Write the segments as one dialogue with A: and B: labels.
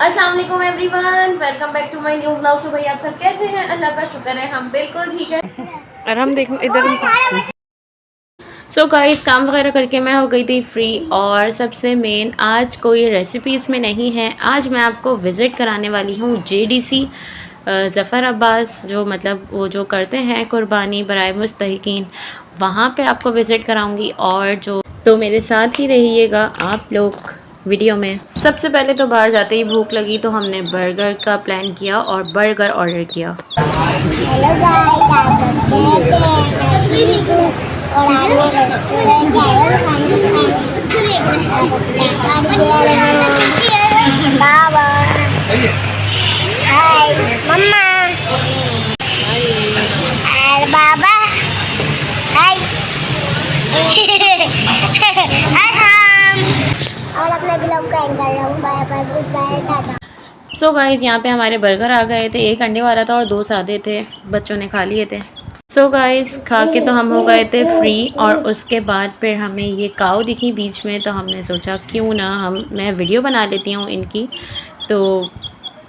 A: अस्सलाम वालेकुम everyone, welcome back to my new vlog. तो भाई आप सब कैसे हैं? अल्लाह का शुक्र है हम बिल्कुल ठीक है। और हम देखो इधर सो गाइस काम वगैरह करके मैं हो गई थी फ्री। और सबसे मेन आज कोई रेसिपीज़ में नहीं है, आज मैं आपको विज़िट कराने वाली हूँ जेडीसी ज़फ़र अब्बास, जो मतलब वो जो करते हैं कुर्बानी बराए मुस्तहिकीन, वहाँ पे आपको विज़िट कराऊंगी। और जो तो मेरे साथ ही रहिएगा आप लोग वीडियो में। सबसे पहले तो बाहर जाते ही भूख लगी तो हमने बर्गर का प्लान किया और बर्गर ऑर्डर किया।
B: हेलो गाइस, आप लोग कैसे हैं? और आज मैं रेस्टोरेंट आया हूँ बाबा। हाय मम्मा। हाय बाबा। हाय हाय हम। और अपने ब्लॉग का एंड कर रहा हूँ। Bye bye, good bye, tata.
A: So guys यहाँ पे हमारे बर्गर आ गए थे, एक अंडे वाला था और 2 सादे थे, बच्चों ने खा लिए थे। सो गाइस खा के तो हम हो गए थे फ्री। और उसके बाद फिर हमें ये काऊ दिखी बीच में, तो हमने सोचा क्यों ना मैं वीडियो बना लेती हूँ इनकी। तो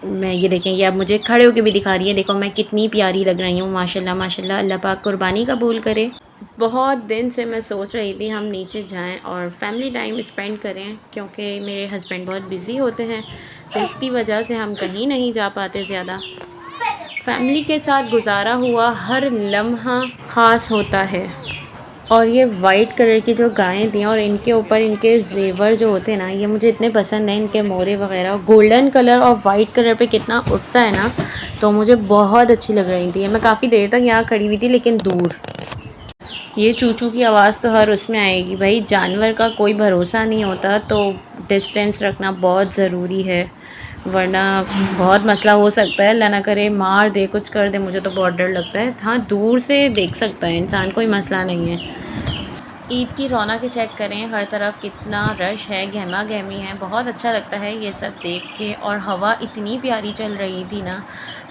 A: मैं ये देखें, ये अब मुझे खड़े होके भी दिखा रही है, देखो मैं कितनी प्यारी लग रही हूँ, माशाल्लाह माशाल्लाह। अल्लाह पाक कुर्बानी कबूल करे। बहुत दिन से मैं सोच रही थी हम नीचे जाएं और फैमिली टाइम स्पेंड करें, क्योंकि मेरे हस्बैंड बहुत बिज़ी होते हैं, तो इसकी वजह से हम कहीं नहीं जा पाते ज़्यादा। फैमिली के साथ गुजारा हुआ हर लम्हा ख़ास होता है। और ये वाइट कलर की जो गायें थी और इनके ऊपर इनके जेवर जो होते हैं ना, ये मुझे इतने पसंद हैं, इनके मोरे वगैरह गोल्डन कलर और वाइट कलर पे कितना उठता है ना, तो मुझे बहुत अच्छी लग रही थी। मैं काफ़ी देर तक यहाँ खड़ी हुई थी, लेकिन दूर। ये चूचू की आवाज़ तो हर उसमें आएगी भाई, जानवर का कोई भरोसा नहीं होता, तो डिस्टेंस रखना बहुत ज़रूरी है, वरना बहुत मसला हो सकता है। अल्लाह ना करे मार दे, कुछ कर दे, मुझे तो बहुत डर लगता है। हाँ, दूर से देख सकता है इंसान, कोई मसला नहीं है। ईद की रौनक चेक करें, हर तरफ कितना रश है, गहमा गहमी है, बहुत अच्छा लगता है ये सब देख के। और हवा इतनी प्यारी चल रही थी ना,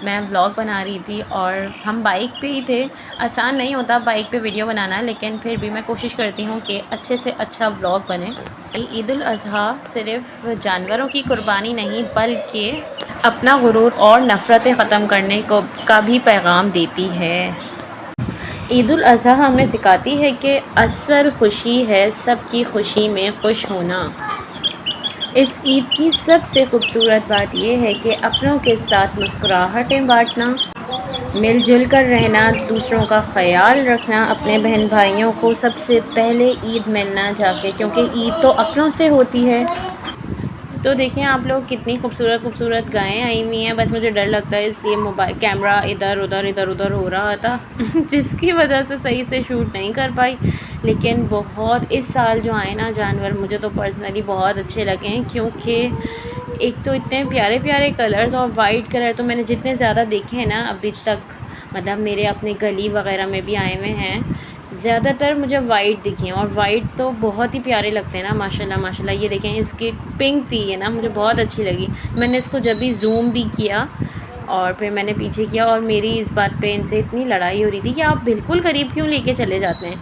A: मैं व्लॉग बना रही थी और हम बाइक पे ही थे। आसान नहीं होता बाइक पे वीडियो बनाना, लेकिन फिर भी मैं कोशिश करती हूँ कि अच्छे से अच्छा व्लॉग बने। ईद उल अज़हा सिर्फ़ जानवरों की कुर्बानी नहीं, बल्कि अपना गुरूर और नफ़रतें ख़त्म करने को का भी पैगाम देती है। ईद उल अज़हा हमें सिखाती है कि असल खुशी है सबकी खुशी में खुश होना। इस ईद की सबसे खूबसूरत बात यह है कि अपनों के साथ मुस्कुराहटें बांटना, मिलजुल कर रहना, दूसरों का ख्याल रखना, अपने बहन भाइयों को सबसे पहले ईद मिलना जाके, क्योंकि ईद तो अपनों से होती है। तो देखें आप लोग, कितनी खूबसूरत खूबसूरत गायें आई हुई हैं। बस मुझे डर लगता है इसलिए मोबाइल कैमरा इधर उधर हो रहा था जिसकी वजह से सही से शूट नहीं कर पाई। लेकिन बहुत इस साल जो आए ना जानवर, मुझे तो पर्सनली बहुत अच्छे लगे हैं, क्योंकि एक तो इतने प्यारे प्यारे कलर्स, और वाइट कलर तो मैंने जितने ज़्यादा देखे हैं ना अभी तक, मतलब मेरे अपने गली वगैरह में भी आए हुए हैं, ज़्यादातर मुझे वाइट दिखी हैं। और वाइट तो बहुत ही प्यारे लगते हैं ना, माशाल्लाह माशाल्लाह। ये देखें, इसकी पिंक थी ये ना, मुझे बहुत अच्छी लगी। मैंने इसको जब भी जूम भी किया और फिर मैंने पीछे किया, और मेरी इस बात पे इनसे इतनी लड़ाई हो रही थी कि आप बिल्कुल करीब क्यों लेके चले जाते हैं।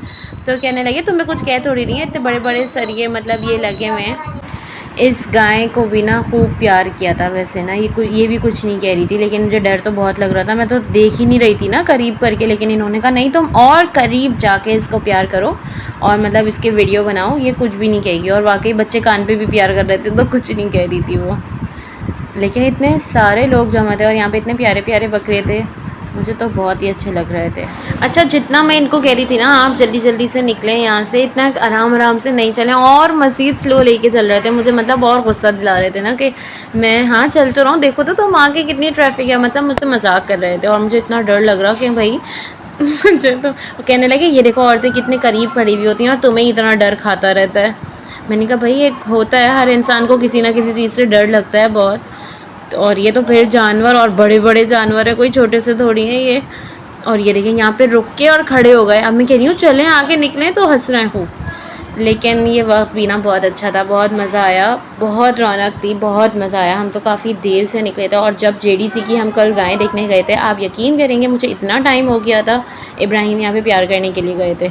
A: तो कहने लगे तुम्हें कुछ कह थोड़ी रही है, इतने बड़े बड़े सरिये मतलब ये लगे हुए हैं। इस गाय को भी ना खूब प्यार किया था वैसे ना, ये भी कुछ नहीं कह रही थी, लेकिन मुझे डर तो बहुत लग रहा था, मैं तो देख ही नहीं रही थी ना करीब करके। लेकिन इन्होंने कहा नहीं, तुम और करीब जाके इसको प्यार करो और मतलब इसके वीडियो बनाओ, ये कुछ भी नहीं कहेगी। और वाकई बच्चे कान पे भी प्यार कर रहे थे, तो कुछ नहीं कह रही थी वो। लेकिन इतने सारे लोग जमा थे और यहाँ पे इतने प्यारे प्यारे बकरे थे, मुझे तो बहुत ही अच्छे लग रहे थे। अच्छा, जितना मैं इनको कह रही थी ना आप जल्दी जल्दी से निकलें यहाँ से, इतना आराम आराम से नहीं चलें, और मज़ीद स्लो लेके चल रहे थे मुझे, मतलब और गुस्सा दिला रहे थे ना कि मैं हाँ चल तो रहा हूँ, देखो तो तुम आगे कितनी ट्रैफिक है, मतलब मुझसे मजाक कर रहे थे। और मुझे इतना डर लग रहा कि भाई मुझे तो कहने लगे ये देखो औरतें कितने करीब खड़ी हुई होती हैं और तुम्हें इतना डर खाता रहता है। मैंने कहा भाई एक होता है, हर इंसान को किसी ना किसी चीज़ से डर लगता है बहुत। और ये तो फिर जानवर, और बड़े बड़े जानवर है, कोई छोटे से थोड़ी है ये। और ये देखिए यहाँ पे रुक के और खड़े हो गए। अब मैं कह रही हूँ चलें आगे निकलें, तो हंस रहे हैं खूब। लेकिन ये वक्त भी ना बहुत अच्छा था, बहुत मज़ा आया, बहुत रौनक थी, बहुत मज़ा आया। हम तो काफ़ी देर से निकले थे। और जब जेडीसी की हम कल गायें देखने गए थे, आप यकीन करेंगे मुझे इतना टाइम हो गया था, इब्राहिम यहाँ पे प्यार करने के लिए गए थे,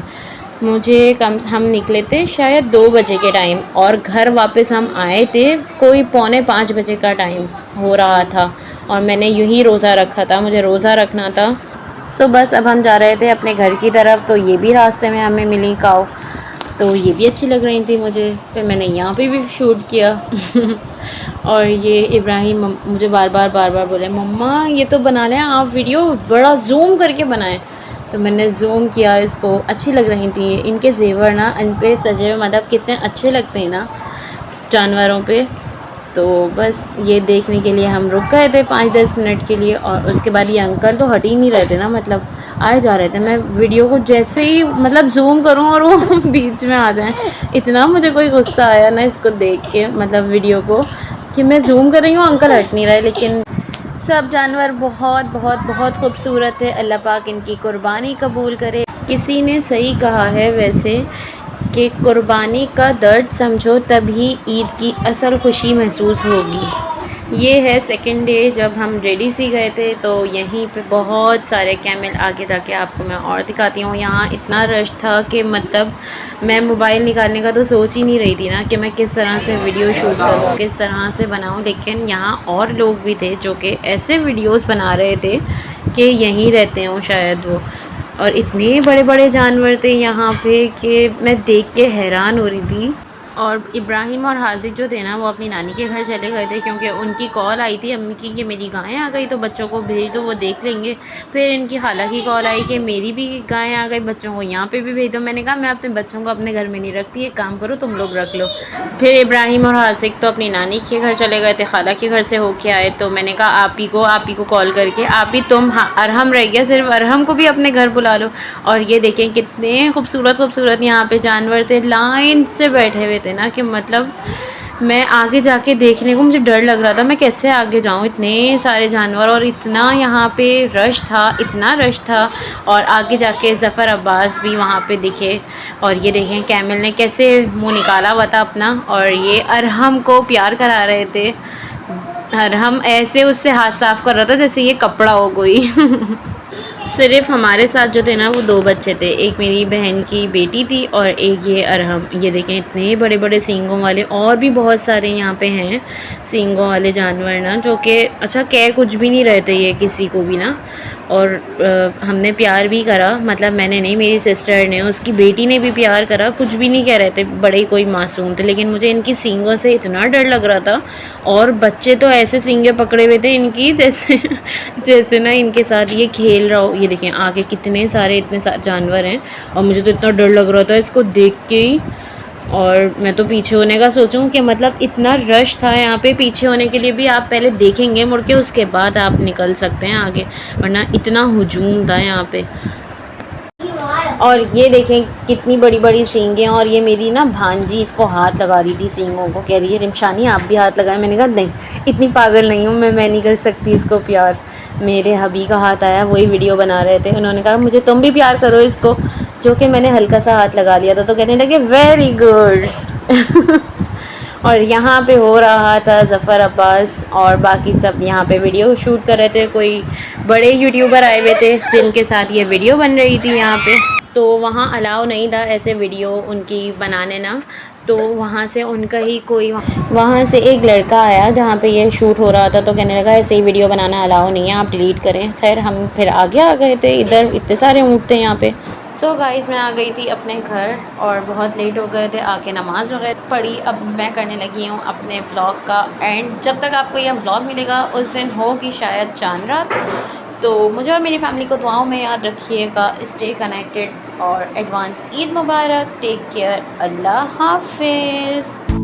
A: हम निकले थे शायद 2 बजे के टाइम और घर वापस हम आए थे कोई 4:45 बजे का टाइम हो रहा था और मैंने यूं ही रोज़ा रखा था, मुझे रोज़ा रखना था। सो बस अब हम जा रहे थे अपने घर की तरफ, तो ये भी रास्ते में हमें मिली काऊ, तो ये भी अच्छी लग रही थी मुझे, फिर मैंने यहाँ पे भी शूट किया और ये इब्राहिम मुझे बार बार बोले मम्मा ये तो बना लें आप वीडियो, बड़ा जूम करके बनाएं। तो मैंने जूम किया इसको, अच्छी लग रही थी इनके जेवर ना, इन पे सजे हुए मतलब कितने अच्छे लगते हैं ना जानवरों पे। तो बस ये देखने के लिए हम रुक गए थे 5-10 मिनट के लिए और उसके बाद ये अंकल तो हट ही नहीं रहे थे ना, मतलब आए जा रहे थे। मैं वीडियो को जैसे ही मतलब जूम करूं और वो बीच में आ जाएं, इतना मुझे कोई गुस्सा आया ना इसको देख के, मतलब वीडियो को, कि मैं जूम कर रही हूँ अंकल हट नहीं रहे। लेकिन सब जानवर बहुत बहुत बहुत खूबसूरत है, अल्लाह पाक इनकी कुर्बानी कबूल करे। किसी ने सही कहा है वैसे कि कुर्बानी का दर्द समझो तभी ईद की असल खुशी महसूस होगी। ये है सेकंड डे जब हम JDC गए थे, तो यहीं पे बहुत सारे कैमल, आगे जाके आपको मैं और दिखाती हूँ। यहाँ इतना रश था कि मतलब मैं मोबाइल निकालने का तो सोच ही नहीं रही थी ना कि मैं किस तरह से वीडियो शूट करूँ, किस तरह से बनाऊँ। लेकिन यहाँ और लोग भी थे जो कि ऐसे वीडियोस बना रहे थे कि यहीं रहते हों शायद वो, और इतने बड़े बड़े जानवर थे यहाँ पे कि मैं देख के हैरान हो रही थी। और इब्राहिम और हाजिक जो थे ना वो अपनी नानी के घर चले गए थे क्योंकि उनकी कॉल आई थी अम्मी की कि मेरी गायें आ गई तो बच्चों को भेज दो वो देख लेंगे। फिर इनकी खाला की कॉल आई कि मेरी भी गायें आ गई, बच्चों को यहाँ पे भी भेज दो। मैंने कहा मैं अपने बच्चों को अपने घर में नहीं रखती, एक काम करो तुम लोग रख लो। फिर इब्राहिम और हाजिक तो अपनी नानी के घर चले गए थे, खाला के घर से होके आए। तो मैंने कहा आप ही को कॉल करके, आप ही तुम, हाँ अरहम रह गया, सिर्फ अरहम को भी अपने घर बुला लो। और ये देखें कितने खूबसूरत यहाँ पे जानवर थे, लाइन से बैठे हुए थे ना कि मतलब मैं आगे जाके देखने को मुझे डर लग रहा था, मैं कैसे आगे जाऊँ, इतने सारे जानवर और इतना यहाँ पे रश था, इतना रश था। और आगे जाके ज़फ़र अब्बास भी वहाँ पे दिखे। और ये देखें कैमल ने कैसे मुंह निकाला हुआ था अपना, और ये अरहम को प्यार करा रहे थे। अरहम ऐसे उससे हाथ साफ़ कर रहा था जैसे ये कपड़ा हो कोई सिर्फ हमारे साथ जो थे ना वो 2 बच्चे थे, एक मेरी बहन की बेटी थी और एक ये अरहम। ये देखें इतने बड़े बड़े सींगों वाले, और भी बहुत सारे यहाँ पे हैं सींगों वाले जानवर ना, जो कि अच्छा कह कुछ भी नहीं रहते ये किसी को भी ना। और हमने प्यार भी करा, मतलब मैंने नहीं, मेरी सिस्टर ने, उसकी बेटी ने भी प्यार करा, कुछ भी नहीं कह रहे थे, बड़े ही कोई मासूम थे। लेकिन मुझे इनकी सींगों से इतना डर लग रहा था, और बच्चे तो ऐसे सींगे पकड़े हुए थे इनकी जैसे जैसे ना इनके साथ ये खेल रहा हो। ये देखें आगे कितने सारे इतने सारे जानवर हैं, और मुझे तो इतना डर लग रहा था इसको देख के ही। और मैं तो पीछे होने का सोचूं कि मतलब इतना रश था यहाँ पे, पीछे होने के लिए भी आप पहले देखेंगे मुड़ के, उसके बाद आप निकल सकते हैं आगे, वरना इतना हुजूम था यहाँ पे। और ये देखें कितनी बड़ी बड़ी सींगें, और ये मेरी ना भांजी इसको हाथ लगा रही थी सींगों को, कह रही है रिमशानी आप भी हाथ लगाएं। मैंने कहा नहीं, इतनी पागल नहीं हूँ मैं नहीं कर सकती इसको प्यार। मेरे हबी का हाथ आया, वही वीडियो बना रहे थे, उन्होंने कहा मुझे तुम भी प्यार करो इसको, जो कि मैंने हल्का सा हाथ लगा लिया था, तो कहने लगे वेरी गुड और यहाँ पे हो रहा था ज़फ़र अब्बास और बाकी सब यहाँ पे वीडियो शूट कर रहे थे। कोई बड़े यूट्यूबर आए हुए थे जिनके साथ ये वीडियो बन रही थी यहाँ पे, तो वहाँ अलाउ नहीं था ऐसे वीडियो उनकी बनाने ना। तो वहाँ से उनका ही कोई, वहाँ से एक लड़का आया जहाँ पे ये शूट हो रहा था, तो कहने लगा ऐसे ही वीडियो बनाना अलाउ नहीं है, आप डिलीट करें। खैर हम फिर आगे आ गए थे, इधर इतने सारे ऊँट थे यहाँ पे। सो गाइस मैं आ गई थी अपने घर और बहुत लेट हो गए थे, आके नमाज़ वगैरह पढ़ी। अब मैं करने लगी हूँ अपने व्लॉग का एंड। जब तक आपको यह व्लॉग मिलेगा उस दिन होगी शायद चांद रात। तो मुझे और मेरी फैमिली को दुआओं में याद रखिएगा। स्टे कनेक्टेड और एडवांस ईद मुबारक। टेक केयर, अल्लाह हाफिज़।